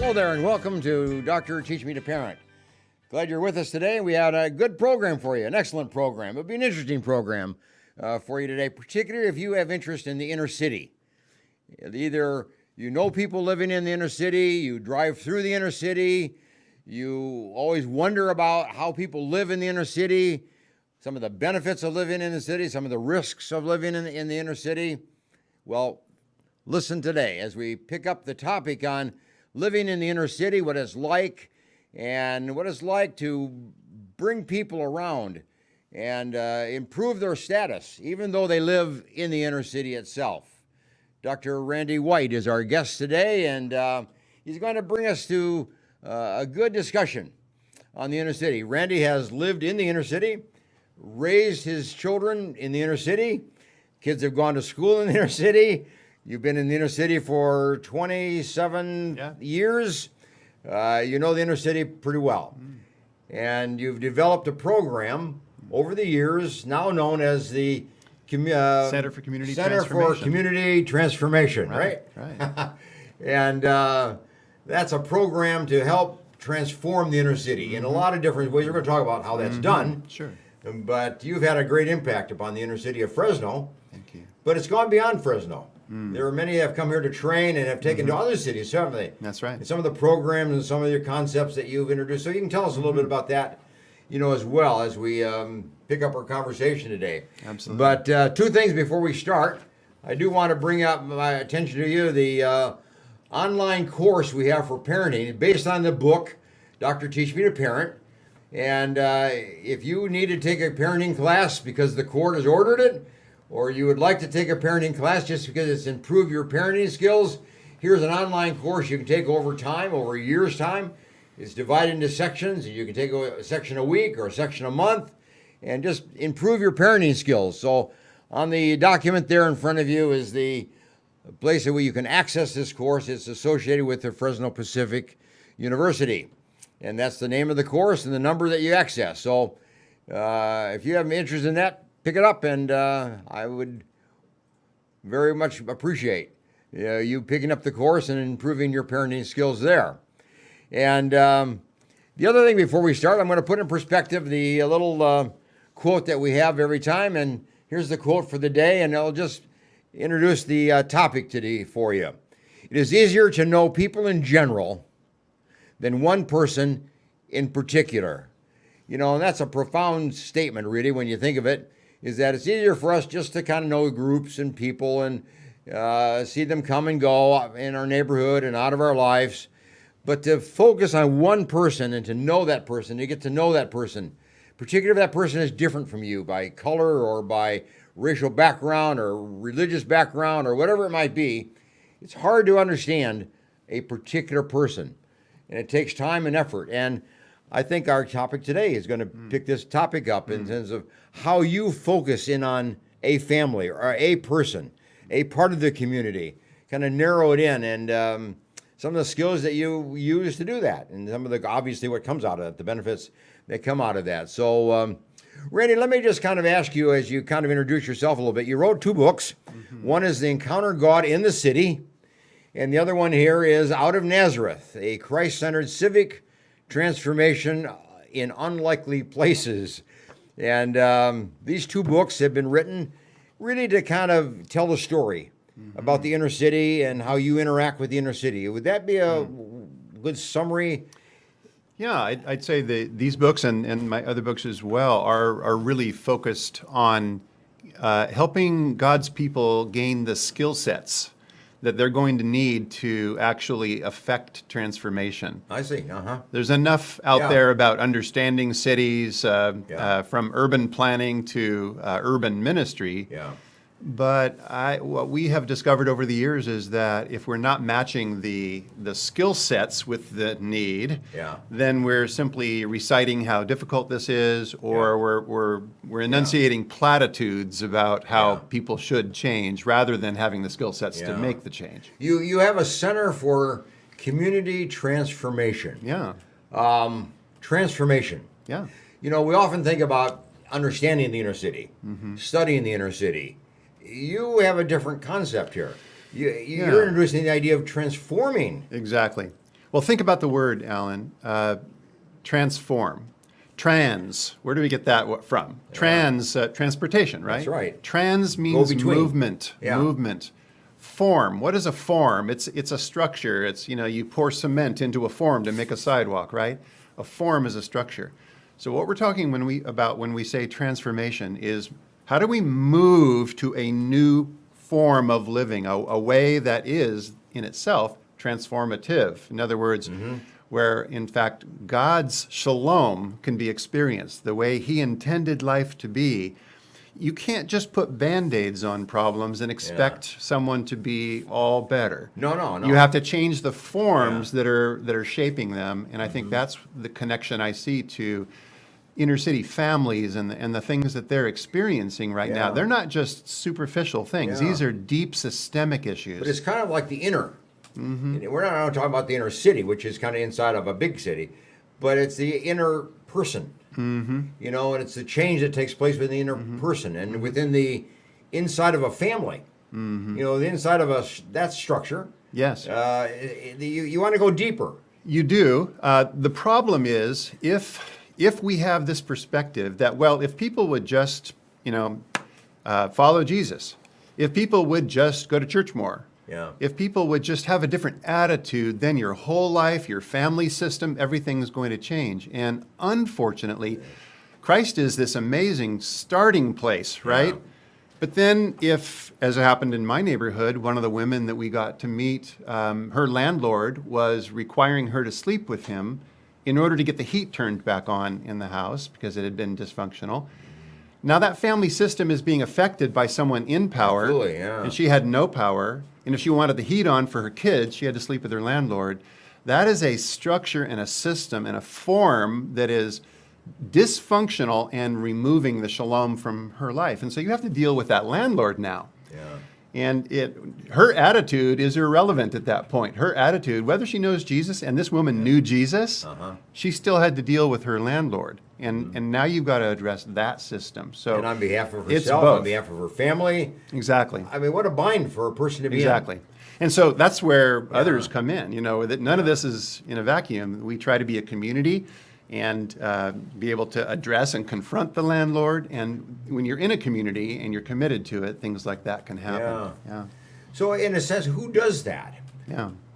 Hello there and welcome to Dr. Teach Me to Parent. Glad you're with us today. We had a good program for you, an excellent program. It'll be an interesting program for you today, particularly if you have interest in the inner city. Either you know people living in the inner city, you drive through the inner city, you always wonder about how people live in the inner city, some of the benefits of living in the city, some of the risks of living in the inner city. Well, listen today as we pick up the topic on living in the inner city, what it's like, and what it's like to bring people around and improve their status, even though they live in the inner city itself. Dr. Randy White is our guest today, and he's going to bring us to a good discussion on the inner city. Randy has lived in the inner city, raised his children in the inner city. Kids have gone to school in the inner city. You've been in the inner city for 27 years. You know the inner city pretty well. And you've developed a program over the years now known as the Center for Community Transformation, right? Right. And that's a program to help transform the inner city in a lot of different ways. We're going to talk about how that's done. Sure. But you've had a great impact upon the inner city of Fresno. Thank you. But it's gone beyond Fresno. There are many that have come here to train and have taken to other cities, haven't they? That's right. And some of the programs and some of your concepts that you've introduced. So you can tell us a little bit about that, as well as we pick up our conversation today. Absolutely. But two things before we start. I do want to bring up my attention to you, the online course we have for parenting based on the book, Dr. Teach Me to Parent. And if you need to take a parenting class because the court has ordered it, or you would like to take a parenting class just because it's improved your parenting skills, here's an online course you can take over time, over a year's time. It's divided into sections. You can take a section a week or a section a month and just improve your parenting skills. So on the document there in front of you is the place where you can access this course. It's associated with the Fresno Pacific University. And that's the name of the course and the number that you access. So if you have interest in that, pick it up, and I would very much appreciate you picking up the course and improving your parenting skills there. And the other thing before we start, I'm going to put in perspective the little quote that we have every time. And here's the quote for the day, and I'll just introduce the topic today for you. It is easier to know people in general than one person in particular. And that's a profound statement, really, when you think of it, is that it's easier for us just to kind of know groups and people and see them come and go in our neighborhood and out of our lives. But to focus on one person and to know that person, to get to know that person, particularly if that person is different from you by color or by racial background or religious background or whatever it might be, it's hard to understand a particular person. And it takes time and effort. And I think our topic today is going to pick this topic up in terms of how you focus in on a family or a person, a part of the community, kind of narrow it in, and some of the skills that you use to do that, and some of the, obviously, what comes out of it, the benefits that come out of that. So, Randy, let me just kind of ask you, as you kind of introduce yourself a little bit, you wrote two books. One is The Encounter God in the City, and the other one here is Out of Nazareth, a Christ-centered civic transformation in unlikely places. And these two books have been written really to kind of tell the story about the inner city and how you interact with the inner city. Would that be a good summary? Yeah, I'd say these books and my other books as well are really focused on helping God's people gain the skill sets that they're going to need to actually affect transformation. I see. There's enough out there about understanding cities, from urban planning to urban ministry. Yeah. But what we have discovered over the years is that if we're not matching the skill sets with the need, then we're simply reciting how difficult this is, or we're enunciating platitudes about how people should change rather than having the skill sets to make the change. You have a Center for Community Transformation. Transformation. Yeah. We often think about understanding the inner city, studying the inner city. You have a different concept here. You're introducing the idea of transforming. Exactly. Well, think about the word, Allan. Transform. Trans. Where do we get that from? Transportation, right? That's right. Trans means between. movement. Yeah. Movement. Form. What is a form? It's a structure. It's, you pour cement into a form to make a sidewalk, right? A form is a structure. So what we're talking when we say transformation is how do we move to a new form of living, a way that is in itself transformative. In other words, where in fact God's shalom can be experienced, the way he intended life to be. You can't just put Band-Aids on problems and expect someone to be all better. No. You have to change the forms that are shaping them, and I think that's the connection I see to inner city families and the things that they're experiencing right now. They're not just superficial things. These are deep systemic issues. But it's kind of like the inner. We're not talking about the inner city, which is kind of inside of a big city, but it's the inner person. And it's the change that takes place within the inner person and within the inside of a family. The inside of that structure. Yes. You want to go deeper. You do. The problem is if we have this perspective that, well, if people would just, follow Jesus, if people would just go to church more, if people would just have a different attitude, then your whole life, your family system, everything is going to change. And unfortunately, Christ is this amazing starting place, right? But then if, as it happened in my neighborhood, one of the women that we got to meet, her landlord was requiring her to sleep with him in order to get the heat turned back on in the house because it had been dysfunctional. Now that family system is being affected by someone in power, Absolutely, and she had no power. And if she wanted the heat on for her kids, she had to sleep with her landlord. That is a structure and a system and a form that is dysfunctional and removing the shalom from her life. And so you have to deal with that landlord now. And her attitude is irrelevant at that point. Her attitude, whether she knows Jesus, and this woman knew Jesus, she still had to deal with her landlord. And now you've got to address that system. So and on behalf of herself, on behalf of her family. Exactly. I mean, what a bind for a person to be in. And so that's where others come in. That none of this is in a vacuum. We try to be a community and be able to address and confront the landlord. And when you're in a community and you're committed to it, things like that can happen. So in a sense, who does that?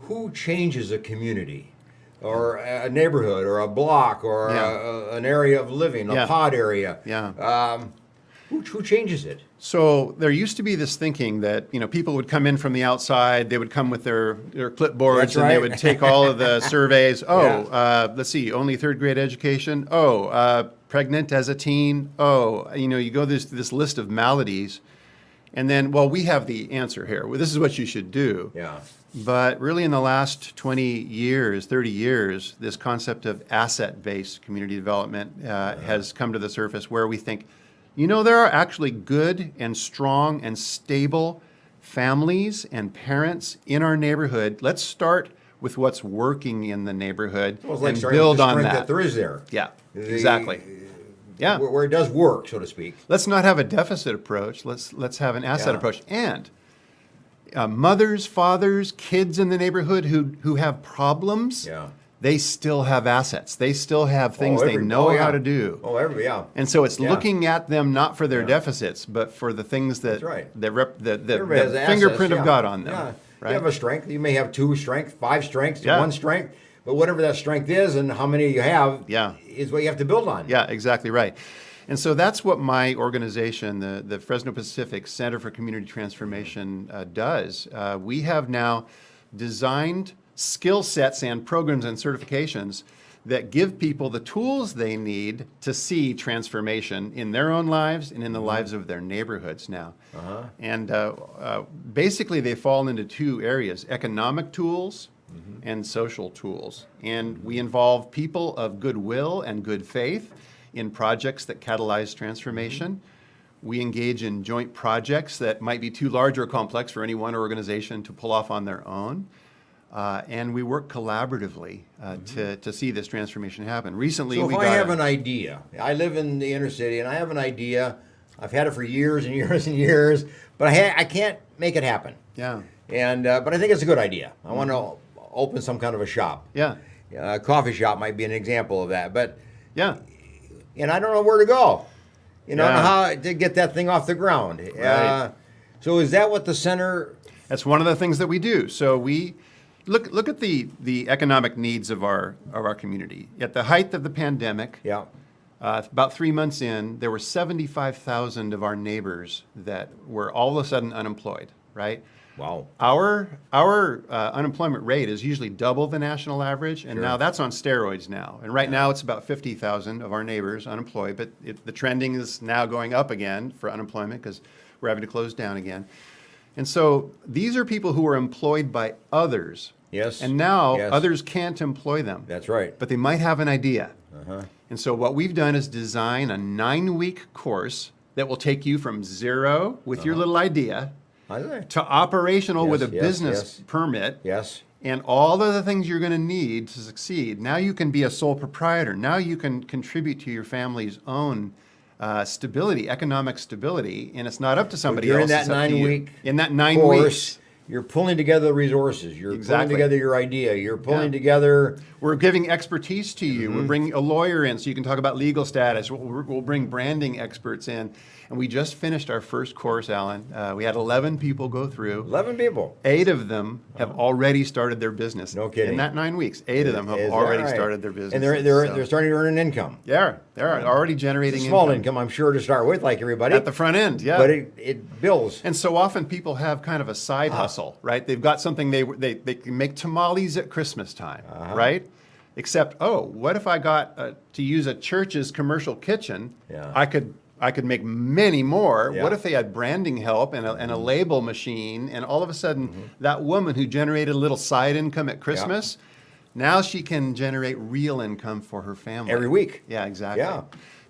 Who changes a community or a neighborhood or a block or an area of living, a pod area? Who changes it? So there used to be this thinking that people would come in from the outside, they would come with their clipboards and they would take all of the surveys. Let's see, only third grade education. Pregnant as a teen. You go this list of maladies, and then we have the answer here. Well, this is what you should do. But really in the last 20 years, 30 years, this concept of asset-based community development has come to the surface where we think, there are actually good and strong and stable families and parents in our neighborhood. Let's start with what's working in the neighborhood and build on that. That there is there. Exactly. Where it does work, so to speak. Let's not have a deficit approach. Let's have an asset approach. And mothers, fathers, kids in the neighborhood who have problems. They still have assets. They still have things they know how to do. And so it's looking at them not for their deficits, but for the things that the fingerprint of God on them. Right? You have a strength. You may have 2 strengths, 5 strengths, 1 strength, but whatever that strength is and how many you have is what you have to build on. Yeah, exactly right. And so that's what my organization, the Fresno Pacific Center for Community Transformation, does. We have now designed skill sets and programs and certifications that give people the tools they need to see transformation in their own lives and in the lives of their neighborhoods now. And basically they fall into 2 areas, economic tools and social tools. And we involve people of goodwill and good faith in projects that catalyze transformation. We engage in joint projects that might be too large or complex for any one organization to pull off on their own. And we work collaboratively to see this transformation happen. Recently, I have an idea, I live in the inner city, and I have an idea. I've had it for years and years and years, but I can't make it happen. Yeah. And but I think it's a good idea. I want to open some kind of a shop. Yeah. A coffee shop might be an example of that. But Yeah. and I don't know where to go. I don't know Yeah. how to get that thing off the ground. Right. So is that what the center? That's one of the things that we do. So we look at the economic needs of our community. At the height of the pandemic, Yeah. about 3 months in, there were 75,000 of our neighbors that were all of a sudden unemployed, right? Wow. Our unemployment rate is usually double the national average, and now that's on steroids now. And right now it's about 50,000 of our neighbors unemployed, but the trending is now going up again for unemployment because we're having to close down again. And so these are people who are employed by others. Yes. And now Yes. others can't employ them. That's right. But they might have an idea. And so what we've done is design a 9-week course that will take you from zero with your little idea to operational with a Yes, business permit. Yes. And all of the things you're going to need to succeed. Now you can be a sole proprietor. Now you can contribute to your family's own stability, economic stability, and it's not up to somebody During else. that it's up to you. 9-week In that 9 course, weeks, you're pulling together the resources. You're Exactly. pulling together your idea. You're pulling Yeah. together. we're giving expertise to you. We're bringing a lawyer in so you can talk about legal status. We'll bring branding experts in. And we just finished our first course, Allan. We had 11 people go through. 11 people. 8 of them have already started their business. No kidding. In that 9 weeks, 8 of them have Is that already right? started their business. And they're starting to earn an income. They're already generating Small income, I'm sure, to start with, like everybody. at the front end, yeah. But it builds. And so often people have kind of a side hustle, right? They've got something they can make tamales at Christmas time, right? Except, what if I got to use a church's commercial kitchen? Yeah. I could make many more. Yeah. What if they had branding help and a label machine, and all of a sudden that woman who generated a little side income at Christmas, now she can generate real income for her family Every week. Yeah, exactly. Yeah.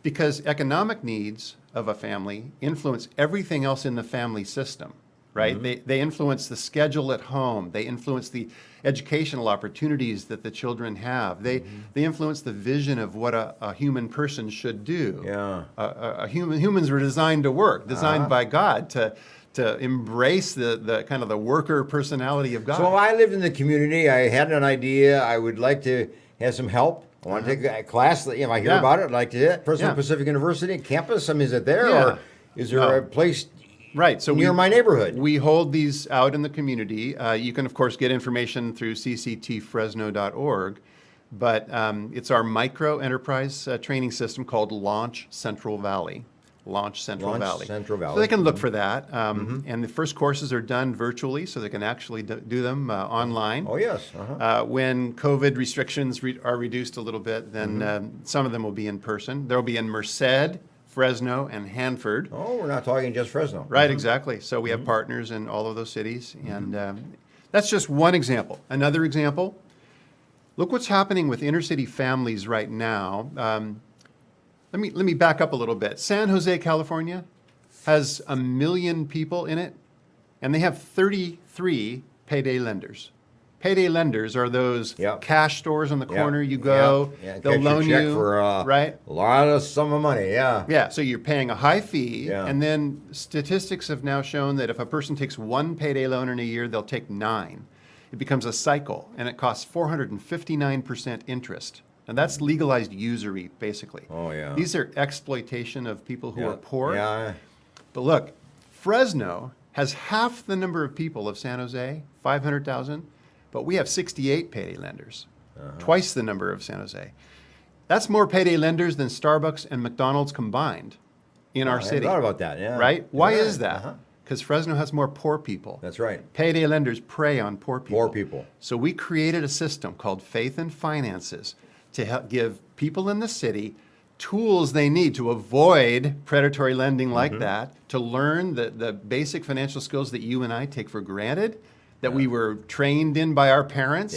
Because economic needs of a family influence everything else in the family system, right? They influence the schedule at home. They influence the educational opportunities that the children have. They influence the vision of what a human person should do. Yeah. Humans were designed to work, designed by God to embrace the kind of the worker personality of God. So if I lived in the community, I had an idea, I would like to have some help. I want to take a class. If I hear Yeah. about it, I'd like to do it. Fresno Yeah. Pacific University campus, is it there? Yeah. Or is there No. a place Right. So near my neighborhood? We hold these out in the community. You can, of course, get information through cctfresno.org, but it's our micro enterprise training system called Launch Central Valley. Launch Central Launch Valley. Central Valley. So they can look for that. And the first courses are done virtually, so they can actually do them online. Oh, yes. When COVID restrictions are reduced a little bit, then some of them will be in person. There will be in Merced, Fresno, and Hanford. Oh, we're not talking just Fresno. Right, exactly. So we have partners in all of those cities, and that's just one example. Another example, look what's happening with inner city families right now. Let me back up a little bit. San Jose, California, has 1 million people in it, and they have 33 payday lenders. Payday lenders are those Yep. cash stores on the Yeah. corner. You go, Yeah. they'll Catch your loan check you, for right? a lot of sum of money. Yeah. Yeah, so you're paying a high fee, Yeah. and then statistics have now shown that if a person takes 1 payday loan in a year, they'll take 9. It becomes a cycle, and it costs 459% interest. And that's legalized usury, basically. Oh, yeah. These are exploitation of people who Yeah. are poor. Yeah. But look, Fresno has half the number of people of San Jose, 500,000, but we have 68 payday lenders, twice the number of San Jose. That's more payday lenders than Starbucks and McDonald's combined in our I hadn't city. thought about that. Yeah. Right? Why Yeah. is that? Because Fresno has more poor people. That's right. Payday lenders prey on poor people. Poor people. So we created a system called Faith and Finances to help give people in the city tools they need to avoid predatory lending like that, to learn the basic financial skills that you and I take for granted, that we were trained in by our parents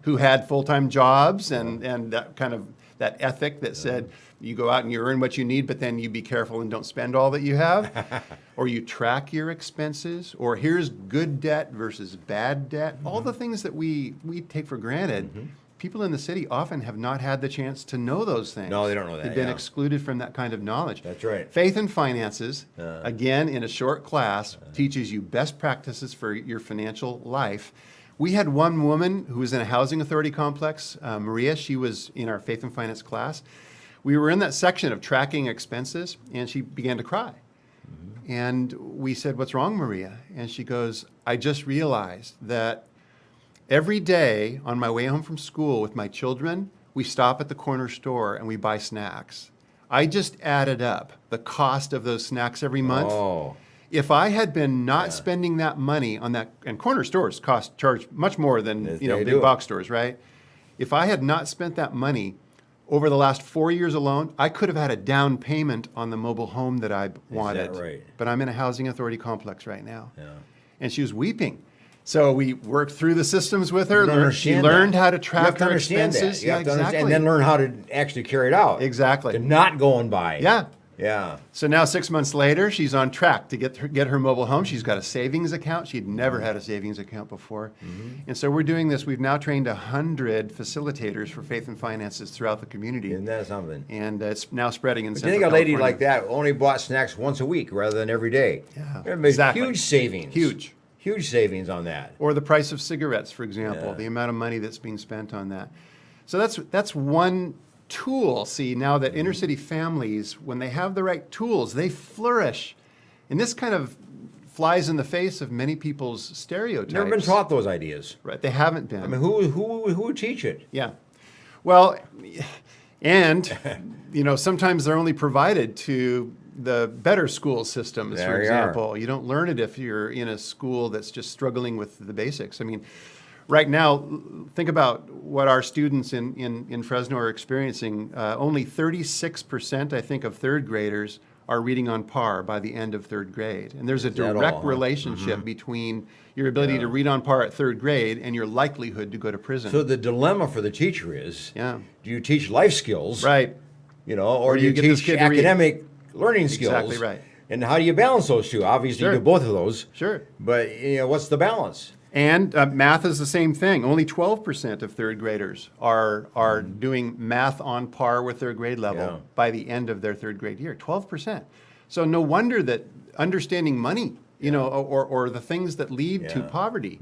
who had full-time jobs and that kind of that ethic that said you go out and you earn what you need, but then you be careful and don't spend all that you have. Or you track your expenses, or here's good debt versus bad debt. All the things that we take for granted. People in the city often have not had the chance to know those things. No, they don't know that, They've been yeah. excluded from that kind of knowledge. That's right. Faith and Finances, again, in a short class, teaches you best practices for your financial life. We had one woman who was in a housing authority complex, Maria. She was in our faith and finance class. We were in that section of tracking expenses, and she began to cry. And we said, "What's wrong, Maria?" And she goes, "I just realized that every day on my way home from school with my children, we stop at the corner store and we buy snacks. I just added up the cost of those snacks every month. Oh. If I had been not spending that money on that," and corner stores charge much more than Yes, you know they big do. box stores, right? If I had not spent that money over the last 4 years alone, I could have had a down payment on the mobile home that I wanted. right? But I'm in a housing authority complex right now. Yeah. And she was weeping. So we worked through the systems with her. You don't She understand learned that. how to You track have to her understand expenses. that. You have to understand, exactly. and then learn how to actually carry it out. Exactly. To not go and buy. Yeah. Yeah. So now 6 months later, she's on track to get her mobile home. She's got a savings account. She'd never had a savings account before. And so we're doing this. We've now trained 100 facilitators for faith and finances throughout the community. Isn't that something? And it's now spreading in But you Central think a lady California. like that only bought snacks once a week rather than every day. Yeah, There made exactly. huge savings. Huge savings on that. Or the price of cigarettes, for example, Yeah. the amount of money that's being spent on that. So that's one tool. See, now that inner city families, when they have the right tools, they flourish. And this kind of flies in the face of many people's stereotypes. Never been taught those ideas. Right, they haven't been. I mean, who would teach it? Yeah. Well, and, you know, sometimes they're only provided to the better school systems, There for you are. example. You don't learn it if you're in a school that's just struggling with the basics. I mean, right now, think about what our students in Fresno are experiencing. Only 36%, I think, of third graders are reading on par by the end of third grade. And there's a that direct all, huh? relationship between your ability to read on par at third grade and your likelihood to go to prison. So the dilemma for the teacher is, Yeah. do you teach life skills, Right. you know, or Or do you you get this teach kid to read. academic learning skills? Exactly right. And how do you balance those two? Obviously, Sure. you do both of those. Sure. But you know, what's the balance? And math is the same thing. Only 12% of third graders are doing math on par with their grade level Yeah. by the end of their third grade year. 12%. So no wonder that understanding money, you know, or the things that lead to Yeah. poverty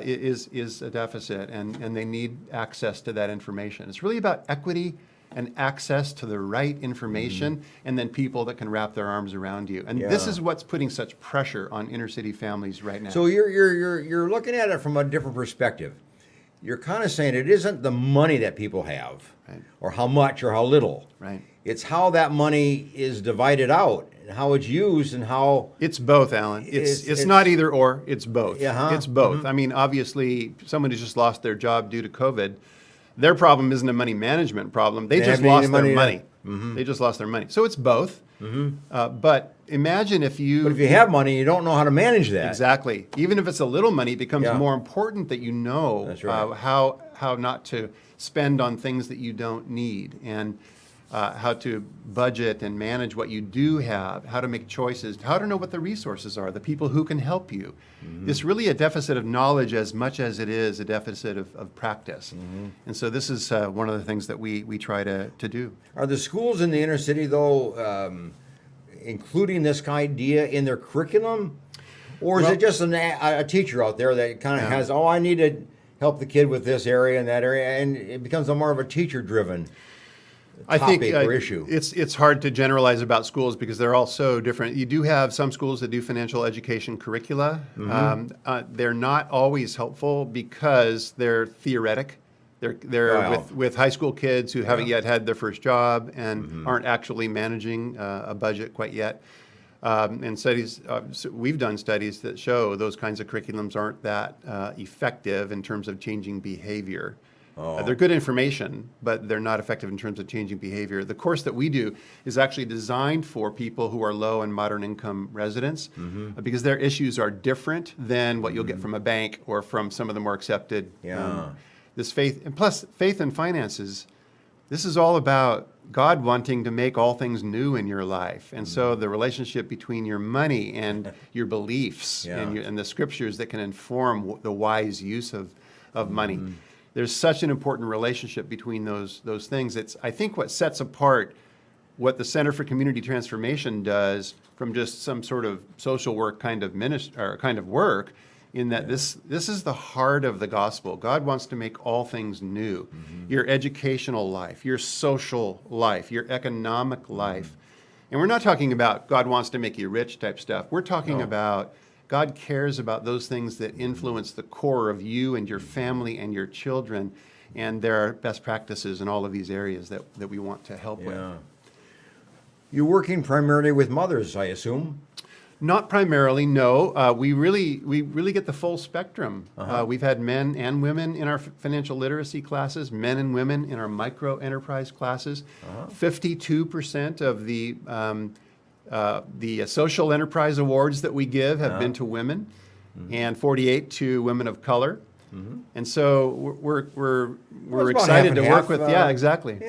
is a deficit, and they need access to that information. It's really about equity and access to the right information, and then people that can wrap their arms around you. And this Yeah. is what's putting such pressure on inner city families right now. So you're looking at it from a different perspective. You're kind of saying it isn't the money that people have, Right. or how much or how little. Right. It's how that money is divided out and how it's used and how. It's both, Alan. It's It's- not either or. It's both. Yeah, huh? It's both. I mean, obviously, someone who's just lost their job due to COVID, their problem isn't a money management problem. They just haven't lost any their money money. They just lost their money. So it's both. But imagine if you. But if you have money, you don't know how to manage that. Exactly. Even if it's a little money, it becomes Yeah. more important that you know That's right. how not to spend on things that you don't need, and how to budget and manage what you do have, how to make choices, how to know what the resources are, the people who can help you. It's really a deficit of knowledge as much as it is a deficit of practice. And so this is one of the things that we try to do. Are the schools in the inner city, though, including this idea in their curriculum? Or is Well- it just a teacher out there that kind of Yeah. has, oh, I need to help the kid with this area and that area, and it becomes a more of a teacher-driven I think topic or issue? it's hard to generalize about schools because they're all so different. You do have some schools that do financial education curricula. They're not always helpful because they're theoretic. They're Wow. with high school kids who haven't yet had their first job and aren't actually managing a budget quite yet. And studies, so we've done studies that show those kinds of curriculums aren't that effective in terms of changing behavior. They're good information, but they're not effective in terms of changing behavior. The course that we do is actually designed for people who are low and moderate income residents because their issues are different than what you'll get from a bank or from some of the more accepted. Yeah. This faith, and plus faith and finances, this is all about God wanting to make all things new in your life. And so the relationship between your money and your beliefs Yeah. and the scriptures that can inform the wise use of money. There's such an important relationship between those things. It's, I think, what sets apart what the Center for Community Transformation does from just some sort of social work kind of work in that this is the heart of the gospel. God wants to make all things new. Your educational life, your social life, your economic life. And we're not talking about God wants to make you rich type stuff. We're talking about God cares about those things that influence the core of you and your family and your children. And there are best practices in all of these areas that we want to help with. You're working primarily with mothers, I assume? Not primarily, no. We really get the full spectrum. We've had men and women in our financial literacy classes, men and women in our micro enterprise classes. 52% of the social enterprise awards that we give have been to women, and 48 to women of color. And so we're excited to work with. Yeah, exactly.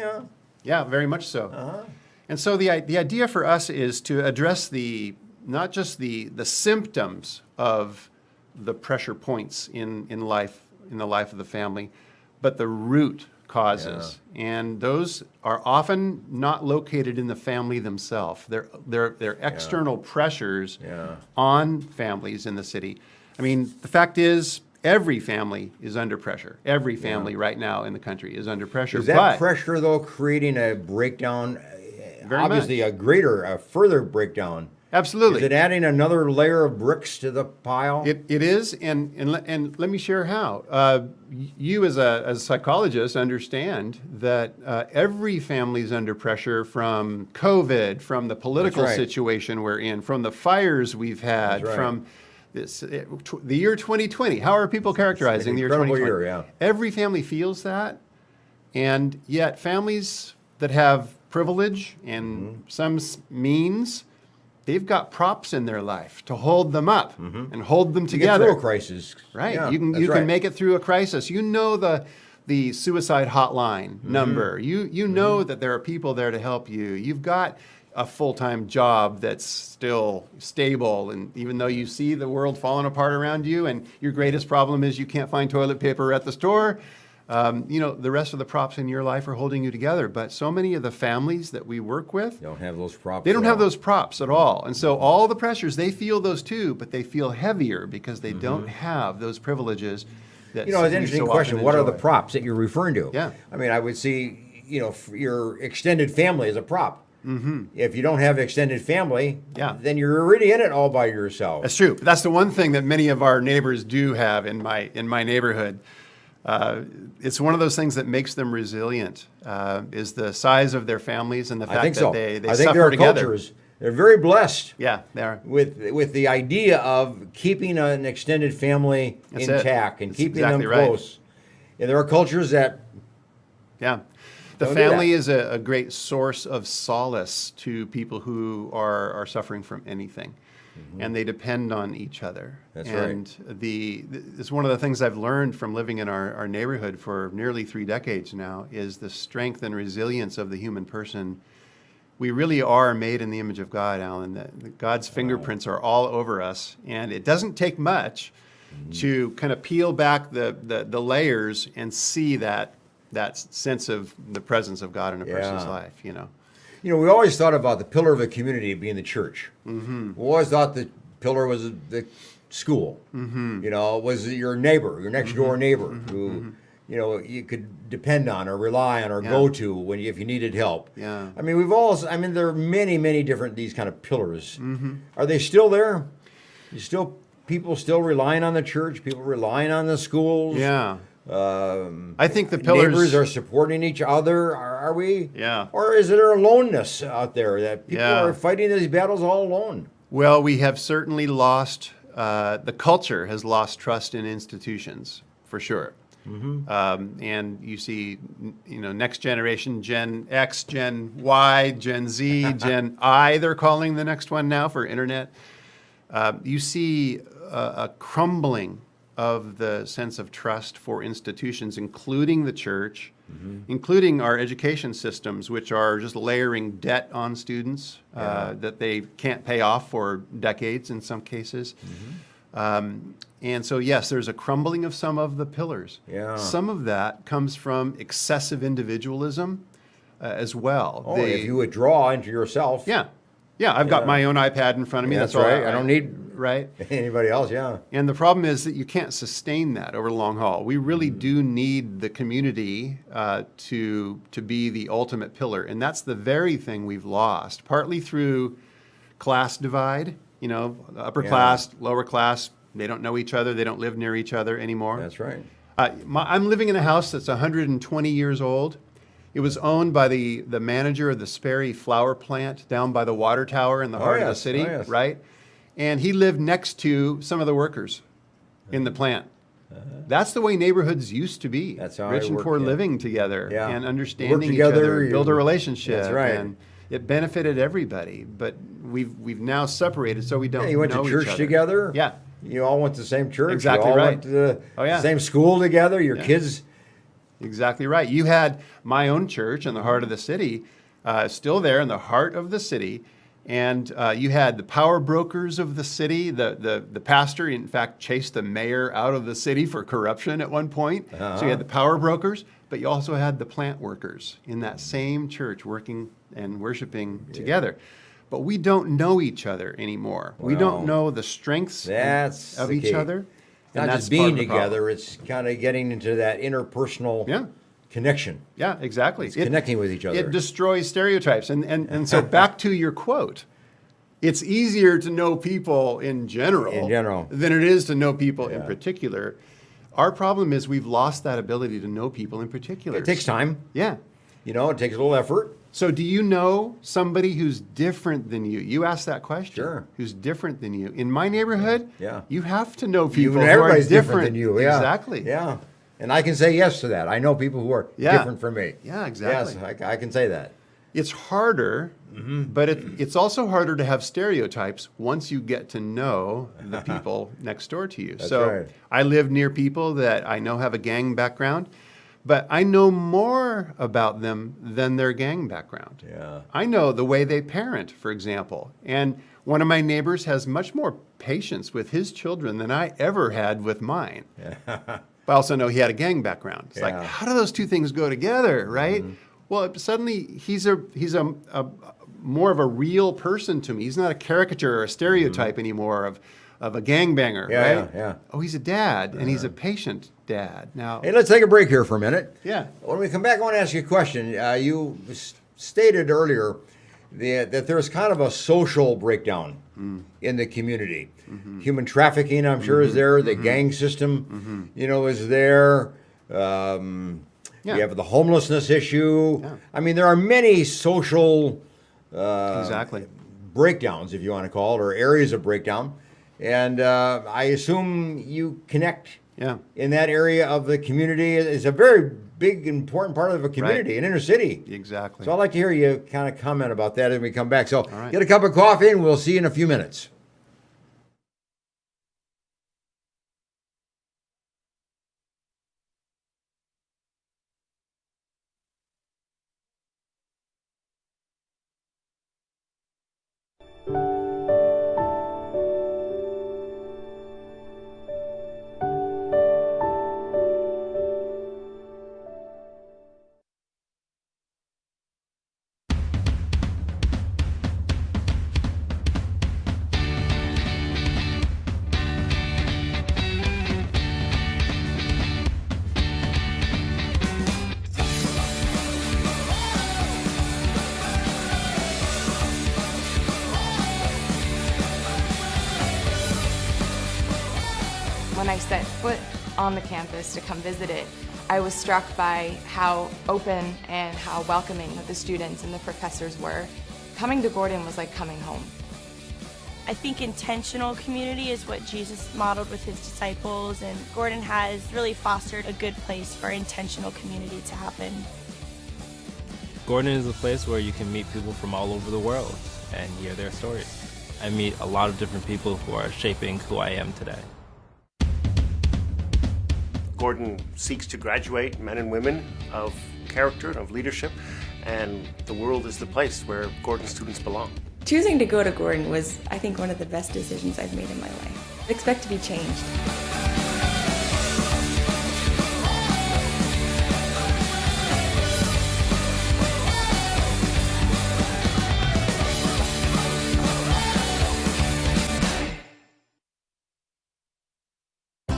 Yeah, very much so. And so the idea for us is to address not just the symptoms of the pressure points in the life of the family, but the root causes. And those are often not located in the family themselves. They're external pressures on families in the city. I mean, the fact is, every family is under pressure. Every family right now in the country is under pressure. Is that pressure, though, creating a breakdown? Obviously, a further breakdown. Absolutely. Is it adding another layer of bricks to the pile? It is, and let me share how. You as a psychologist understand that every family is under pressure from COVID, from the political situation we're in, from the fires we've had, from the year 2020. How are people characterizing the year 2020? Every family feels that, and yet families that have privilege and some means, they've got props in their life to hold them up and hold them together. Get through a crisis. Right. Yeah, you can make it through a crisis. You know the suicide hotline number. You know that there are people there to help you. You've got a full-time job that's still stable, and even though you see the world falling apart around you and your greatest problem is you can't find toilet paper at the store, the rest of the props in your life are holding you together. But so many of the families that we work with don't have those props. They don't have those props at all. And so all the pressures, they feel those too, but they feel heavier because they don't have those privileges that it's an interesting question. What are the props that you're referring to? Yeah. I mean, I would see, your extended family as a prop. If you don't have extended family, then you're already in it all by yourself. That's true. That's the one thing that many of our neighbors do have in my neighborhood. It's one of those things that makes them resilient, is the size of their families and the fact that they suffer together. Cultures, they're very blessed. Yeah, they are. With the idea of keeping an extended family intact and keeping them close. And there are cultures that... Yeah. The family is a great source of solace to people who are suffering from anything. And they depend on each other. That's right. It's one of the things I've learned from living in our neighborhood for nearly 3 decades now is the strength and resilience of the human person. We really are made in the image of God, Allan. God's fingerprints are all over us, and it doesn't take much to kind of peel back the layers and see that sense of the presence of God in a person's life, we always thought about the pillar of a community being the church. We always thought the pillar was the school. Was your neighbor, your next door neighbor, who you could depend on or rely on or go to if you needed help. Yeah. I mean, there are many different these kind of pillars. Are they still there? People still relying on the church? People relying on the schools? Yeah. I think the pillars... Neighbors are supporting each other, are we? Yeah. Or is there aloneness out there that people are fighting these battles all alone? Well, we have certainly lost, the culture has lost trust in institutions, for sure. And you see, next generation, Gen X, Gen Y, Gen Z, Gen I, they're calling the next one now for internet. You see a crumbling of the sense of trust for institutions, including the church, including our education systems, which are just layering debt on students that they can't pay off for decades in some cases. And so, yes, there's a crumbling of some of the pillars. Some of that comes from excessive individualism as well. If you withdraw into yourself. Yeah, I've got my own iPad in front of me. That's right. I don't need right? Anybody else? Yeah. And the problem is that you can't sustain that over the long haul. We really do need the community to be the ultimate pillar. And that's the very thing we've lost, partly through class divide, upper class, lower class, they don't know each other, they don't live near each other anymore. That's right. I'm living in a house that's 120 years old. It was owned by the manager of the Sperry flower plant down by the water tower in the heart of the city, right? And he lived next to some of the workers in the plant. That's the way neighborhoods used to be. That's how rich it and worked, poor yeah. living together Yeah. and understanding Work each together, other, build a relationship. That's right. And it benefited everybody, but we've now separated, so we don't Yeah, you went know to each church other. together. Yeah. You all went to the same church. Exactly you all right. went to the Oh, yeah. same school together. Your kids. Exactly right. You had my own church in the heart of the city, still there in the heart of the city, and you had the power brokers of the city. The pastor, in fact, chased the mayor out of the city for corruption at one point. So you had the power brokers, but you also had the plant workers in that same church working and worshiping together. But we don't know each other anymore. We don't know the strengths of each other. Not just being together, it's kind of getting into that interpersonal connection. Yeah, exactly. It's connecting with each other. It destroys stereotypes. And so back to your quote, it's easier to know people in general than it is to know people in particular. Our problem is we've lost that ability to know people in particular. It takes time. Yeah. It takes a little effort. So do you know somebody who's different than you? You asked that question. Sure. Who's different than you? In my neighborhood, Yeah. you have to know people who are Everybody's different than you. Yeah. Exactly. Yeah. And I can say yes to that. I know people who are different from me. Yeah, exactly. Yes, I can say that. It's harder, but it's also harder to have stereotypes once you get to know the people next door to you. That's so right. I live near people that I know have a gang background, but I know more about them than their gang background. Yeah. I know the way they parent, for example. And one of my neighbors has much more patience with his children than I ever had with mine. But I also know he had a gang background. It's like, how do those two things go together, right? Well, suddenly he's a more of a real person to me. He's not a caricature or a stereotype anymore of a gangbanger, right? Yeah. Oh, he's a dad, and he's a patient dad. Now, Hey, let's take a break here for a minute. Yeah. When we come back, I want to ask you a question. You stated earlier that there's kind of a social breakdown in the community. Human trafficking, I'm sure, is there. The gang system, is there. You have the homelessness issue. Yeah. I mean, there are many social exactly. breakdowns, if you want to call it, or areas of breakdown. And I assume you connect in that area of the community. It's a very big, important part of a community, an inner city. Exactly. So I'd like to hear you kind of comment about that as we come back. So get a cup of coffee and we'll see you in a few minutes. When I set foot on the campus to come visit it, I was struck by how open and how welcoming the students and the professors were. Coming to Gordon was like coming home. I think intentional community is what Jesus modeled with his disciples, and Gordon has really fostered a good place for intentional community to happen. Gordon is a place where you can meet people from all over the world and hear their stories. I meet a lot of different people who are shaping who I am today. Gordon seeks to graduate men and women of character and of leadership, and the world is the place where Gordon students belong. Choosing to go to Gordon was, I think, one of the best decisions I've made in my life. I expect to be changed.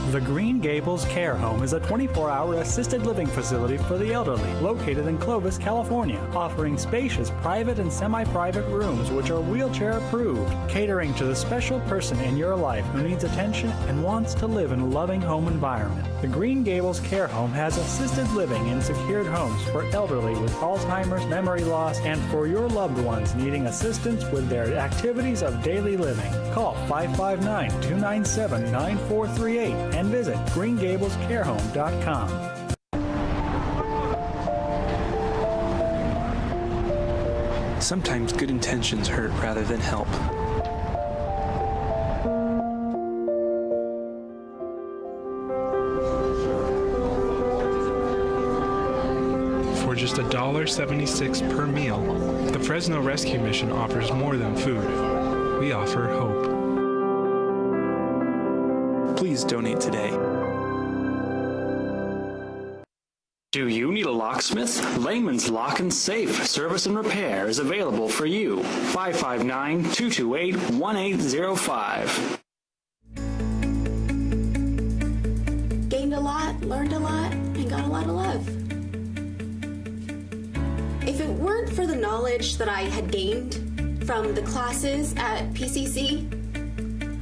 The Green Gables Care Home is a 24-hour assisted living facility for the elderly located in Clovis, California, offering spacious private and semi-private rooms which are wheelchair approved, catering to the special person in your life who needs attention and wants to live in a loving home environment. The Green Gables Care Home has assisted living in secured homes for elderly with Alzheimer's, memory loss, and for your loved ones needing assistance with their activities of daily living. Call 559-297-9438 and visit greengablescarehome.com. Sometimes good intentions hurt rather than help. For just $1.76 per meal, the Fresno Rescue Mission offers more than food. We offer hope. Please donate today. Do you need a locksmith? Layman's Lock and Safe Service and Repair is available for you. 559-228-1805. Gained a lot, learned a lot, and got a lot of love. If it weren't for the knowledge that I had gained from the classes at PCC,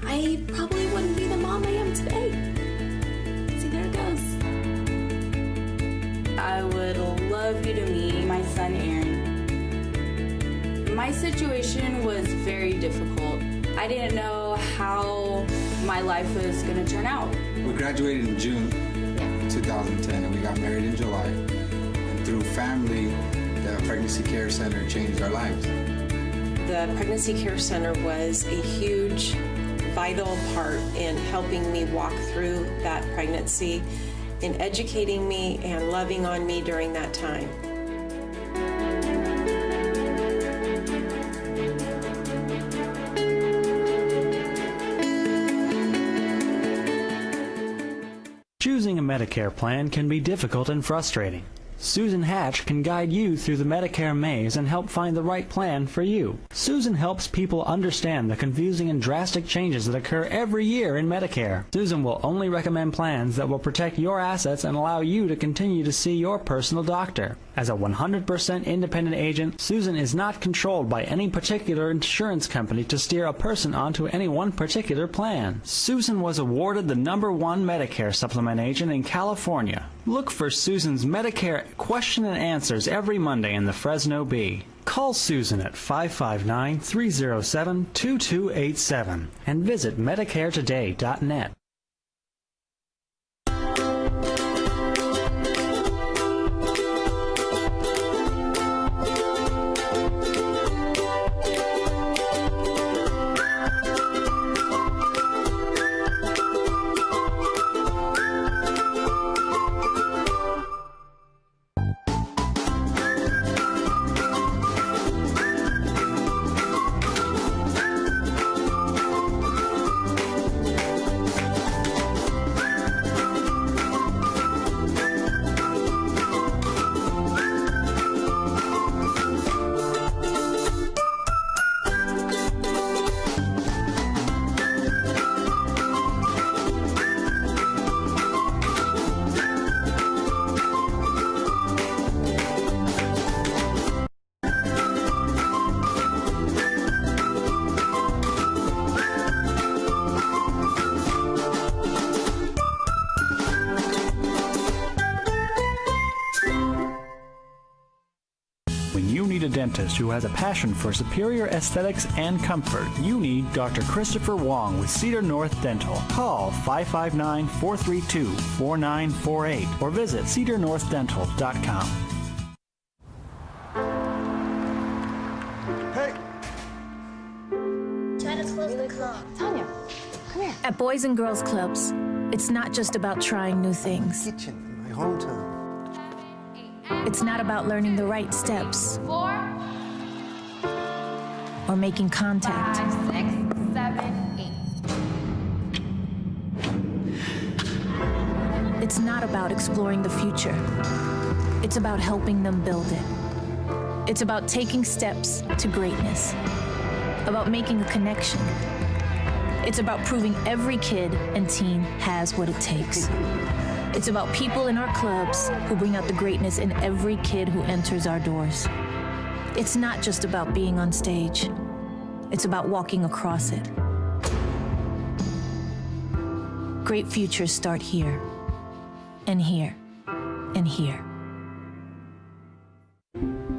I probably wouldn't be the mom I am today. See, there it goes. I would love you to meet my son, Aaron. My situation was very difficult. I didn't know how my life was going to turn out. We graduated in June 2010 and we got married in July. And through family, the Pregnancy Care Center changed our lives. The Pregnancy Care Center was a huge, vital part in helping me walk through that pregnancy, in educating me and loving on me during that time. Choosing a Medicare plan can be difficult and frustrating. Susan Hatch can guide you through the Medicare maze and help find the right plan for you. Susan helps people understand the confusing and drastic changes that occur every year in Medicare. Susan will only recommend plans that will protect your assets and allow you to continue to see your personal doctor. As a 100% independent agent, Susan is not controlled by any particular insurance company to steer a person onto any one particular plan. Susan was awarded the #1 Medicare supplement agent in California. Look for Susan's Medicare question and answers every Monday in the Fresno Bee. Call Susan at 559-307-2287 and visit MedicareToday.net. When you need a dentist who has a passion for superior aesthetics and comfort, you need Dr. Christopher Wong with Cedar North Dental. Call 559-432-4948 or visit cedarnorthdental.com. Hey! Try to close the club. Tanya, come here. At Boys and Girls Clubs, it's not just about trying new things. Kitchen in my hometown. It's not about learning the right steps. 4, or making contact. 5, 6, 7, 8. It's not about exploring the future. It's about helping them build it. It's about taking steps to greatness. About making a connection. It's about proving every kid and teen has what it takes. It's about people in our clubs who bring out the greatness in every kid who enters our doors. It's not just about being on stage. It's about walking across it. Great futures start here, and here, and here.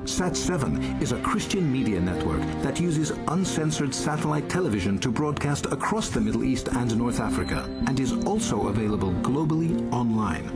Sat7 is a Christian media network that uses uncensored satellite television to broadcast across the Middle East and North Africa, and is also available globally online.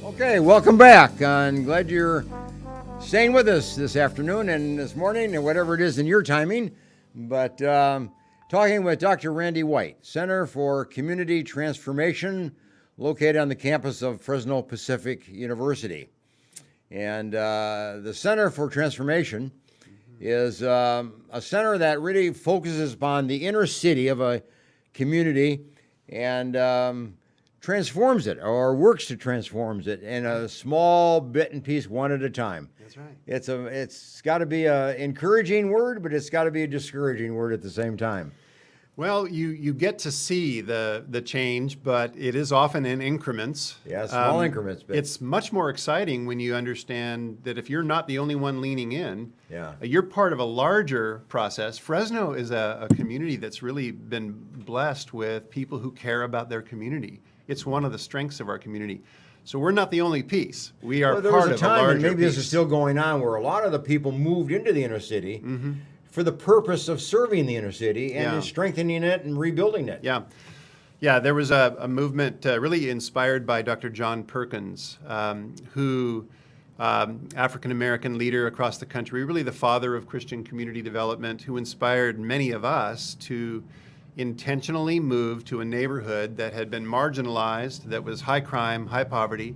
Okay, welcome back. I'm glad you're staying with us this afternoon and this morning and whatever it is in your timing. But talking with Dr. Randy White, Center for Community Transformation, located on the campus of Fresno Pacific University. And the Center for Transformation is a center that really focuses upon the inner city of a community and transforms it or works to transform it in a small bit and piece, one at a time. That's right. It's got to be an encouraging word, but it's got to be a discouraging word at the same time. Well, you get to see the change, but it is often in increments. Yeah, small increments. But it's much more exciting when you understand that if you're not the only one leaning in, yeah, you're part of a larger process. Fresno is a community that's really been blessed with people who care about their community. It's one of the strengths of our community. So we're not the only piece. We are there part was of a time, a larger and maybe piece. this is still going on, where a lot of the people moved into the inner city for the purpose of serving the inner city and strengthening it and rebuilding it. Yeah. Yeah, there was a movement really inspired by Dr. John Perkins, who, African-American leader across the country, really the father of Christian community development, who inspired many of us to intentionally move to a neighborhood that had been marginalized, that was high crime, high poverty.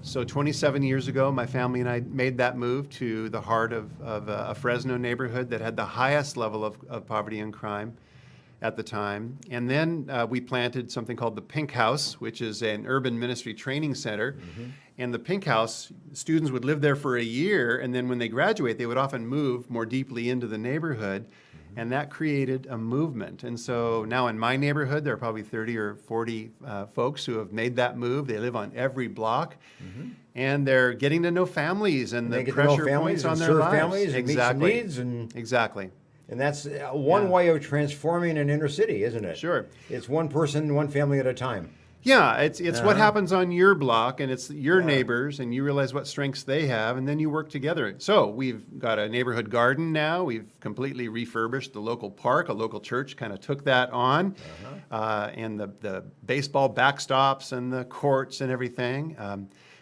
So 27 years ago, my family and I made that move to the heart of a Fresno neighborhood that had the highest level of poverty and crime at the time. And then we planted something called the Pink House, which is an urban ministry training center. And the Pink House, students would live there for a year, and then when they graduate, they would often move more deeply into the neighborhood. And that created a movement. And so now in my neighborhood, there are probably 30 or 40 folks who have made that move. They live on every block. And they're getting to know families and the pressure points on their lives. Families and meet some needs. Exactly. And that's one way of transforming an inner city, isn't it? Sure. It's one person, one family at a time. Yeah, it's what happens on your block, and it's your neighbors, and you realize what strengths they have, and then you work together. So we've got a neighborhood garden now. We've completely refurbished the local park. A local church kind of took that on, and the baseball backstops and the courts and everything.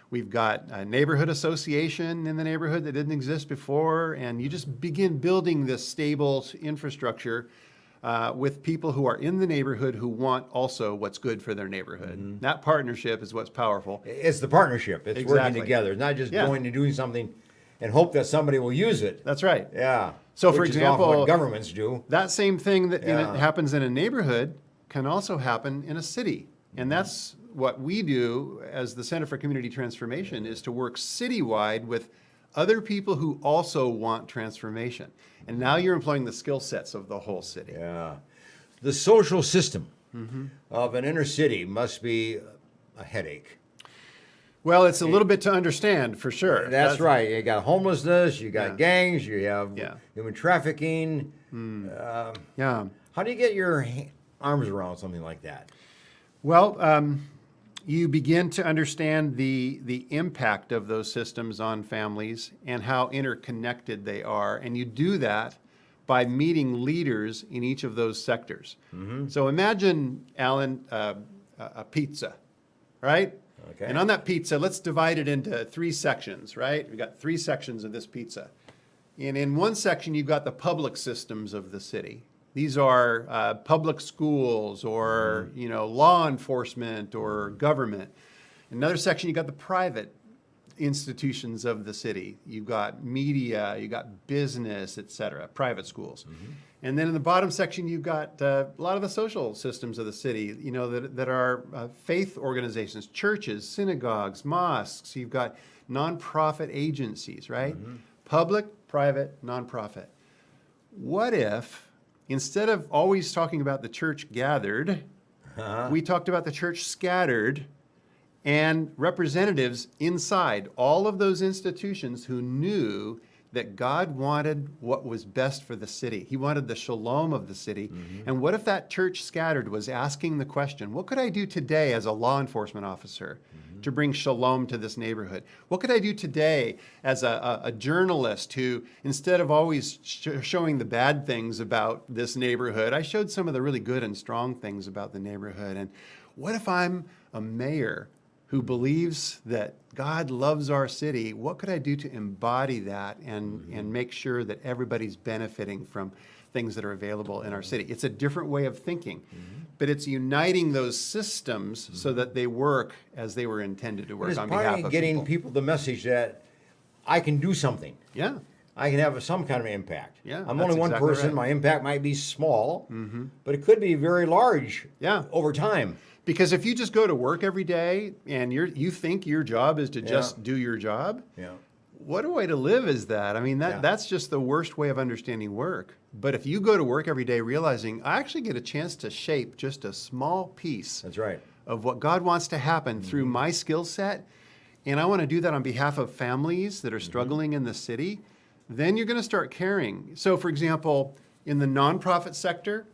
We've got a neighborhood association in the neighborhood that didn't exist before, and you just begin building this stable infrastructure with people who are in the neighborhood who want also what's good for their neighborhood. That partnership is what's powerful. It's the partnership. It's working together. It's not just going and doing something and hope that somebody will use it. That's right. Yeah. So, Which for is example, often what governments do. That same thing that happens in a neighborhood can also happen in a city. And that's what we do as the Center for Community Transformation, is to work citywide with other people who also want transformation. And now you're employing the skill sets of the whole city. Yeah. The social system of an inner city must be a headache. Well, it's a little bit to understand, for sure. That's right. You got homelessness, you got gangs, you have human trafficking. How do you get your arms around something like that? Well, you begin to understand the impact of those systems on families and how interconnected they are. And you do that by meeting leaders in each of those sectors. So imagine, Allan, a pizza, right? Okay. And on that pizza, let's divide it into 3 sections, right? We've got 3 sections of this pizza. And in one section, you've got the public systems of the city. These are public schools or, law enforcement or government. Another section, you've got the private institutions of the city. You've got media, you've got business, et cetera, private schools. And then in the bottom section, you've got a lot of the social systems of the city, that are faith organizations, churches, synagogues, mosques. You've got nonprofit agencies, right? Public, private, nonprofit. What if, instead of always talking about the church gathered, we talked about the church scattered and representatives inside all of those institutions who knew that God wanted what was best for the city. He wanted the shalom of the city. And what if that church scattered was asking the question, what could I do today as a law enforcement officer to bring shalom to this neighborhood? What could I do today as a journalist who, instead of always showing the bad things about this neighborhood, I showed some of the really good and strong things about the neighborhood? And what if I'm a mayor who believes that God loves our city? What could I do to embody that and make sure that everybody's benefiting from things that are available in our city? It's a different way of thinking, but it's uniting those systems so that they work as they were intended to work on behalf of people. It's getting people the message that I can do something. Yeah. I can have some kind of impact. Yeah, I'm that's only one exactly person. right. My impact might be small, but it could be very large over time. Because if you just go to work every day and you think your job is to just do your job, what a way to live is that? I mean, that's just the worst way of understanding work. But if you go to work every day realizing I actually get a chance to shape just a small piece of what God wants to happen through my skill set, and I want to do that on behalf of families that are struggling in the city, then you're going to start caring. So, for example, in the nonprofit sector,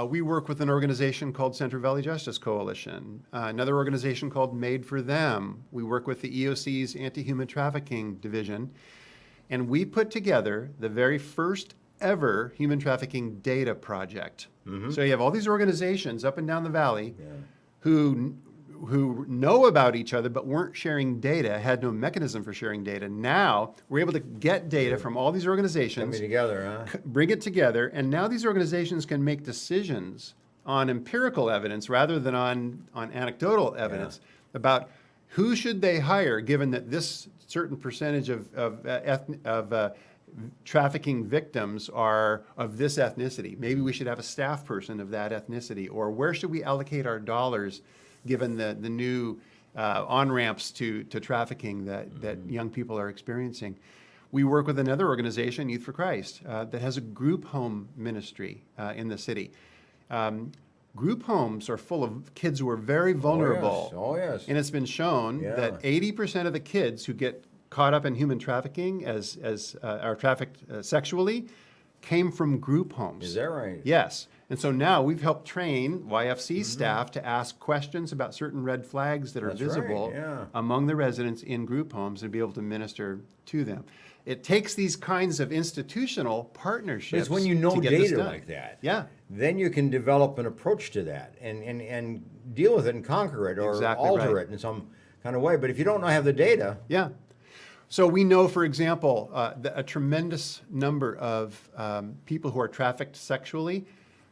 we work with an organization called Central Valley Justice Coalition, another organization called Made for Them. We work with the EOC's Anti-Human Trafficking Division, and we put together the very first ever human trafficking data project. So you have all these organizations up and down the valley who know about each other but weren't sharing data, had no mechanism for sharing data. Now we're able to get data from all these organizations, Coming together, bring it together, and now these organizations can make decisions on empirical evidence rather than on anecdotal evidence about who should they hire, given that this certain percentage of trafficking victims are of this ethnicity. Maybe we should have a staff person of that ethnicity, or where should we allocate our dollars given the new on-ramps to trafficking that young people are experiencing. We work with another organization, Youth for Christ, that has a group home ministry in the city. Group homes are full of kids who are very vulnerable. Oh, yes. And it's been shown that 80% of the kids who get caught up in human trafficking are trafficked sexually came from group homes. Is that right? Yes. And so now we've helped train YFC staff to ask questions about certain red flags that are visible among the residents in group homes and be able to minister to them. It takes these kinds of institutional partnerships. It's when you know to get data this done. like that. Yeah. Then you can develop an approach to that and deal with it and conquer it or Exactly alter right. it in some kind of way. But if you don't have the data. Yeah. So we know, for example, a tremendous number of people who are trafficked sexually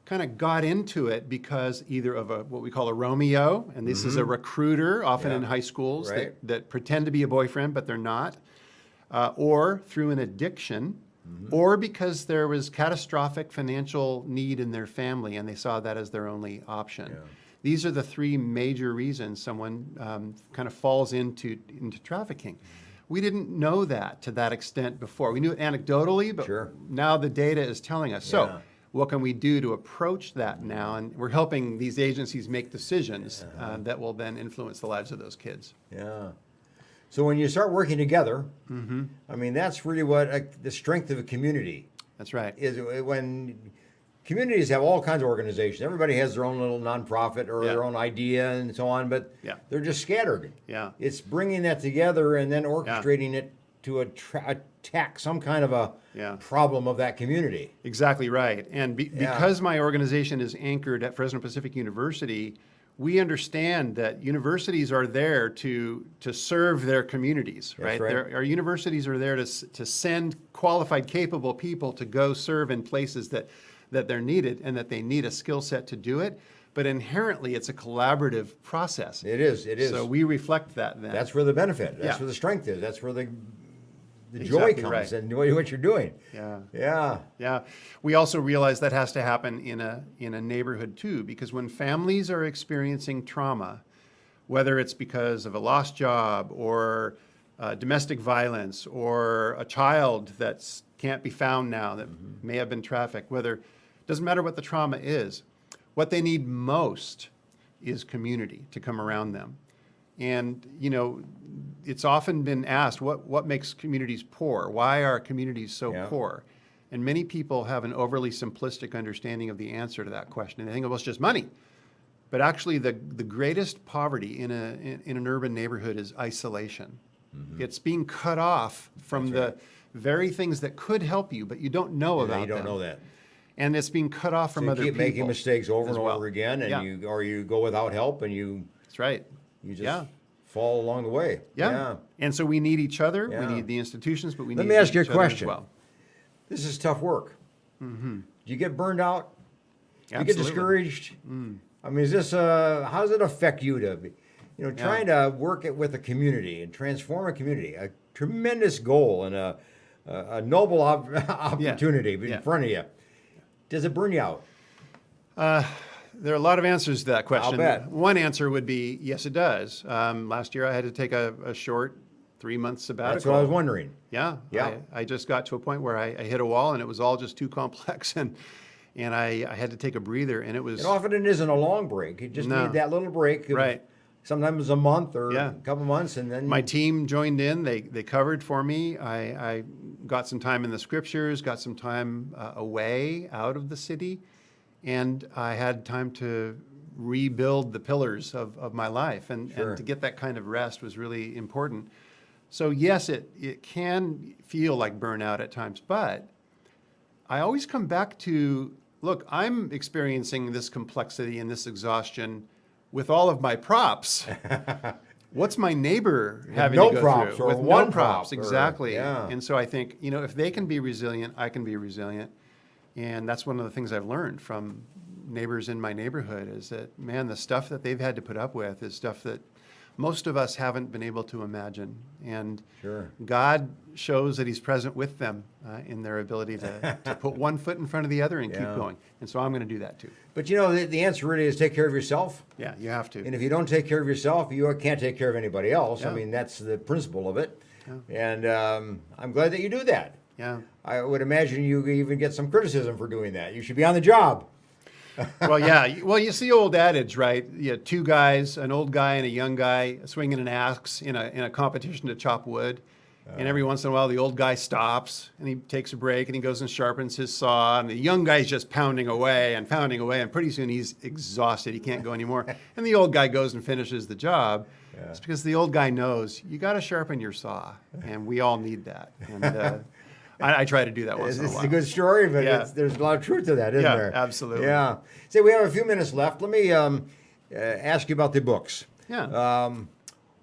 kind of got into it because either of what we call a Romeo, and this is a recruiter, often in high schools, that pretend to be a boyfriend, but they're not, or through an addiction, or because there was catastrophic financial need in their family and they saw that as their only option. Yeah. These are the three major reasons someone kind of falls into trafficking. We didn't know that to that extent before. We knew it anecdotally, but now the data is telling us. So what can we do to approach that now? And we're helping these agencies make decisions that will then influence the lives of those kids. Yeah. So when you start working together, I mean, that's really what the strength of a community. That's right. Is when communities have all kinds of organizations. Everybody has their own little nonprofit or their own idea and so on, but they're just scattered. Yeah. It's bringing that together and then orchestrating it to attack some kind of a problem of that community. Exactly right. And because my organization is anchored at Fresno Pacific University, we understand that universities are there to serve their communities, right? Our universities are there to send qualified, capable people to go serve in places that they're needed and that they need a skill set to do it. But inherently, it's a collaborative process. It is. It is. So we reflect that then. That's where the benefit. That's where the strength is. That's where the joy comes and what you're doing. Yeah. We also realize that has to happen in a neighborhood too, because when families are experiencing trauma, whether it's because of a lost job or domestic violence or a child that can't be found now that may have been trafficked, doesn't matter what the trauma is, what they need most is community to come around them. And, it's often been asked, what makes communities poor? Why are communities so poor? And many people have an overly simplistic understanding of the answer to that question. And they think, well, it's just money. But actually, the greatest poverty in an urban neighborhood is isolation. It's being cut off from the very things that could help you, but you don't know about them. You don't know that. And it's being cut off from other people. You keep making mistakes over and over again, and you go without help, and That's right. You just fall along the way. Yeah. And so we need each other. We need the institutions, but we need each other. Let me ask you a question. As well. This is tough work. Do you get burned out? Do you get discouraged? I mean, is this how does it affect you to be, trying to work it with a community and transform a community? A tremendous goal and a noble opportunity in front of you. Does it burn you out? There are a lot of answers to that question. I'll bet. One answer would be, yes, it does. Last year I had to take a short 3-month sabbatical. That's what I was wondering. Yeah. I just got to a point where I hit a wall and it was all just too complex and I had to take a breather and it was... And often it isn't a long break. You just need that little break. Right. Sometimes a month or a couple months and then... My team joined in. They covered for me. I got some time in the scriptures, got some time away out of the city. And I had time to rebuild the pillars of my life. And to get that kind of rest was really important. So yes, it can feel like burnout at times, but I always come back to, look, I'm experiencing this complexity and this exhaustion with all of my props. What's my neighbor having to go props through? Or with one no props, prop exactly. And so I think, if they can be resilient, I can be resilient. And that's one of the things I've learned from neighbors in my neighborhood is that, man, the stuff that they've had to put up with is stuff that most of us haven't been able to imagine. And God shows that he's present with them in their ability to put one foot in front of the other and keep going. And so I'm going to do that too. But the answer really is take care of yourself. Yeah, you have to. And if you don't take care of yourself, you can't take care of anybody else. I mean, that's the principle of it. And I'm glad that you do that. Yeah. I would imagine you even get some criticism for doing that. You should be on the job. Well, yeah. Well, you see old adage, right? Two guys, an old guy and a young guy swinging an axe in a competition to chop wood. And every once in a while, the old guy stops and he takes a break and he goes and sharpens his saw. And the young guy's just pounding away. And pretty soon he's exhausted. He can't go anymore. And the old guy goes and finishes the job. It's because the old guy knows you got to sharpen your saw. And we all need that. And I try to do that once in a while. It's a good story, but there's a lot of truth to that, isn't there? Yeah, absolutely. Yeah. Say, we have a few minutes left. Let me ask you about the books. Yeah.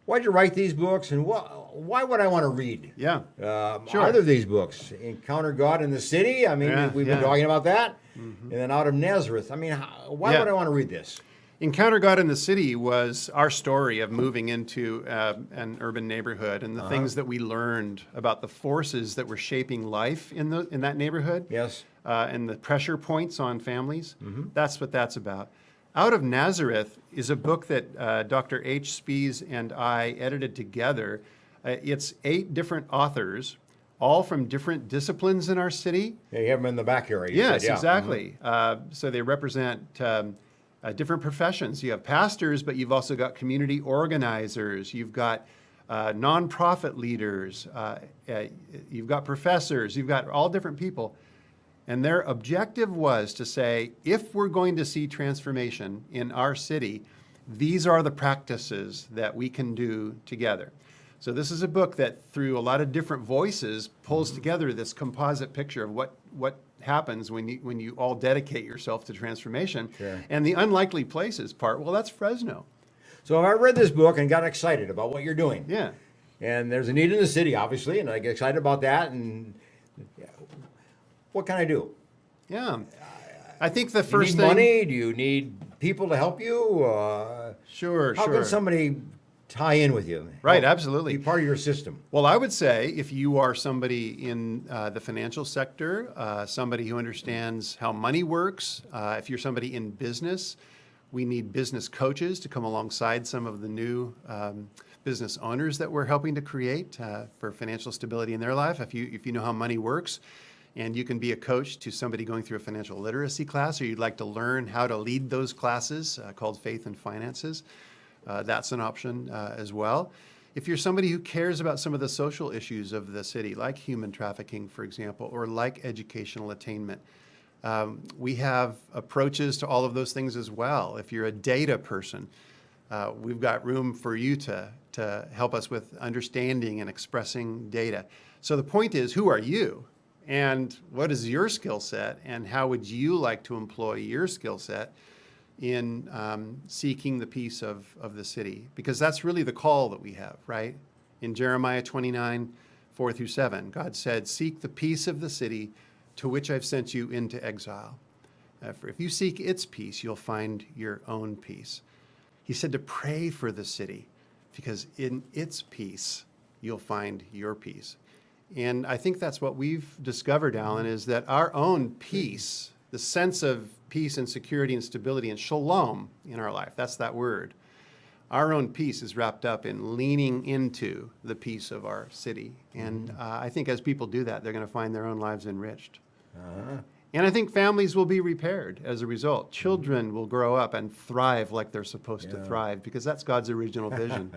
Why'd you write these books, and why would I want to read? Yeah. Either of these books. Encounter God in the City. I mean, we've been talking about that. And then Out of Nazareth. I mean, why would I want to read this? Encounter God in the City was our story of moving into an urban neighborhood and the things that we learned about the forces that were shaping life in that neighborhood. Yes. And the pressure points on families. That's what that's about. Out of Nazareth is a book that Dr. H. Spies and I edited together. It's 8 different authors, all from different disciplines in our city. Yeah, you have them in the back area. Yes, exactly. So they represent different professions. You have pastors, but you've also got community organizers. You've got nonprofit leaders. You've got professors. You've got all different people. And their objective was to say, if we're going to see transformation in our city, these are the practices that we can do together. So this is a book that, through a lot of different voices, pulls together this composite picture of what happens when you all dedicate yourself to transformation. Sure. And the unlikely places part, well, that's Fresno. So I read this book and got excited about what you're doing. Yeah. And there's a need in the city, obviously, and I get excited about that. And what can I do? Yeah. I think the Do you first need thing... money? Do you need people to help you? Sure. How can somebody tie in with you? Right, Help absolutely. Be part of your system. Well, I would say if you are somebody in the financial sector, somebody who understands how money works, if you're somebody in business, we need business coaches to come alongside some of the new business owners that we're helping to create for financial stability in their life. If you know how money works, and you can be a coach to somebody going through a financial literacy class, or you'd like to learn how to lead those classes called Faith and Finances, that's an option as well. If you're somebody who cares about some of the social issues of the city, like human trafficking, for example, or like educational attainment, we have approaches to all of those things as well. If you're a data person, we've got room for you to help us with understanding and expressing data. So the point is, who are you? And what is your skill set? And how would you like to employ your skill set in seeking the peace of the city? Because that's really the call that we have, right? In Jeremiah 29, 4-7, God said, "Seek the peace of the city to which I've sent you into exile. For if you seek its peace, you'll find your own peace." He said to pray for the city, because in its peace, you'll find your peace. And I think that's what we've discovered, Allan, is that our own peace, the sense of peace and security and stability and shalom in our life, that's that word. Our own peace is wrapped up in leaning into the peace of our city. And I think as people do that, they're going to find their own lives enriched. And I think families will be repaired as a result. Children will grow up and thrive like they're supposed to thrive, because that's God's original vision.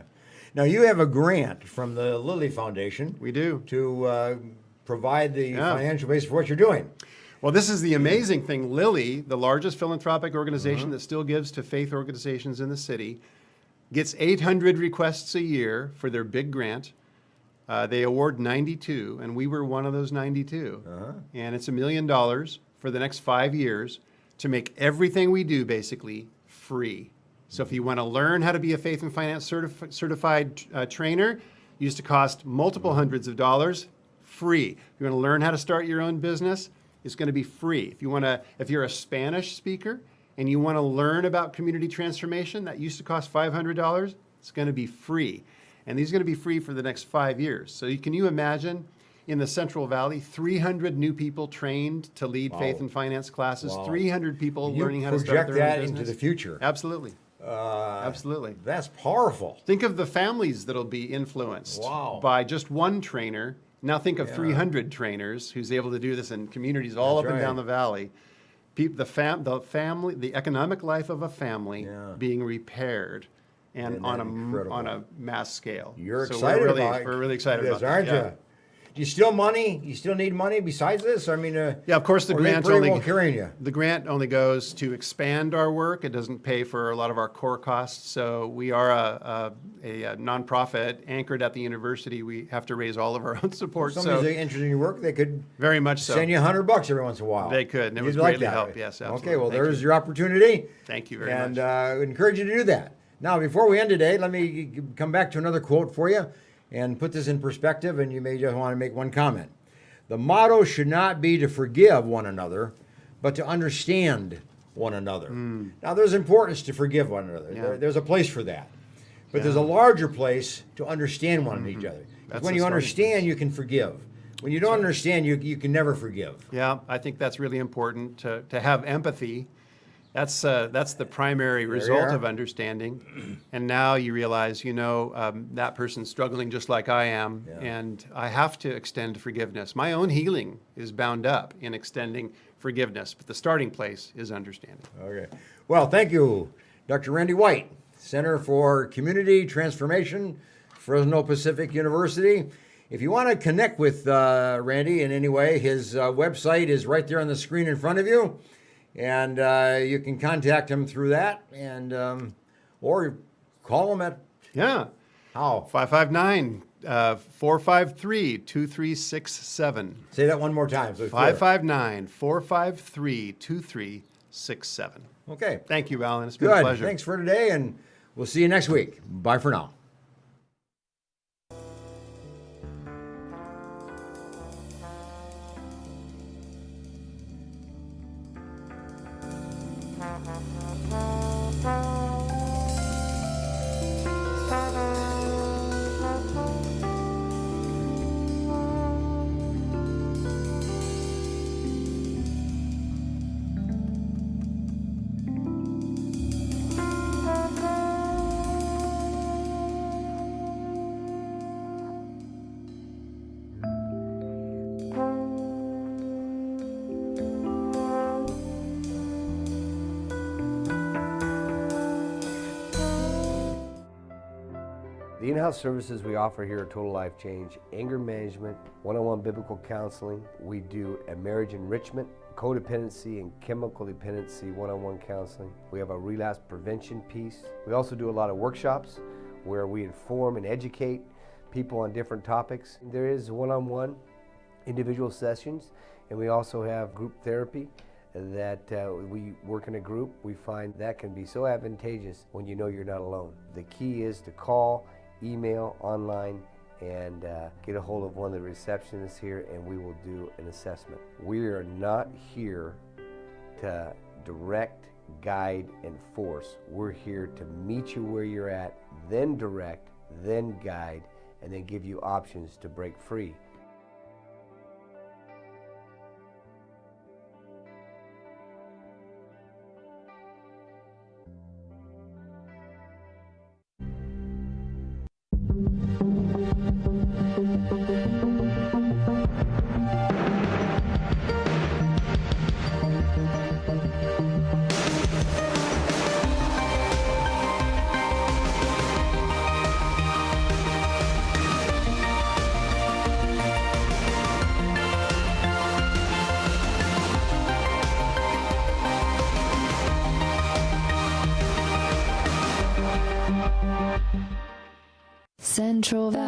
Now, you have a grant from the Lilly Foundation. We do. To provide the financial base for what you're doing. Well, this is the amazing thing. Lilly, the largest philanthropic organization that still gives to faith organizations in the city, gets 800 requests a year for their big grant. They award 92, and we were one of those 92. And it's $1 million for the next 5 years to make everything we do basically free. So if you want to learn how to be a faith and finance certified trainer, it used to cost multiple hundreds of dollars, free. If you want to learn how to start your own business, it's going to be free. If you're a Spanish speaker and you want to learn about community transformation, that used to cost $500, it's going to be free. And these are going to be free for the next 5 years. So can you imagine in the Central Valley, 300 new people trained to lead faith and finance classes, 300 people learning how to start their own business? Project that into the future. Absolutely. Absolutely. That's powerful. Think of the families that'll be influenced by just one trainer. Now think of 300 trainers who's able to do this in communities all up and down the valley. The economic life of a family being repaired, and on a mass scale. You're excited about it. We're really excited this, about that. aren't you? Do you still money? You still need money besides this? I mean, yeah, of course the grant carrying you. The grant only goes to expand our work. It doesn't pay for a lot of our core costs. So we are a nonprofit anchored at the university. We have to raise all of our own support. If somebody's interested in your work, they could very much so send you $100 every once in a while. They could, and it You'd was like greatly that, help. right? Yes, absolutely. Okay, well, Thank there's you. your opportunity. Thank you very much. And I encourage you to do that. Now, before we end today, let me come back to another quote for you and put this in perspective, and you may just want to make one comment. The motto should not be to forgive one another, but to understand one another. Now, there's importance to forgive one another. Yeah. There's a place for that. But there's a larger place to understand one another. When you understand, you can forgive. When you don't understand, you can never forgive. Yeah, I think that's really important to have empathy. That's the primary result of understanding. And now you realize, that person's struggling just like I am, and I have to extend forgiveness. My own healing is bound up in extending forgiveness, but the starting place is understanding. Okay. Well, thank you, Dr. Randy White, Center for Community Transformation, Fresno Pacific University. If you want to connect with Randy in any way, his website is right there on the screen in front of you. And you can contact him through that, and or call him at how 559 453-2367. Say that one more time. So it's clear. 559-453-2367. Okay. Thank you, Allan. It's been Good. a pleasure. Thanks for today, and we'll see you next week. Bye for now. The in-house services we offer here are Total Life Change, anger management, one-on-one biblical counseling. We do a marriage enrichment, codependency and chemical dependency one-on-one counseling. We have a relapse prevention piece. We also do a lot of workshops where we inform and educate people on different topics. There is one-on-one individual sessions, and we also have group therapy that we work in a group. We find that can be so advantageous when you know you're not alone. The key is to call, email, online, and get a hold of one of the receptionists here, and we will do an assessment. We are not here to direct, guide, and force. We're here to meet you where you're at, then direct, then guide, and then give you options to break free. Central Valley.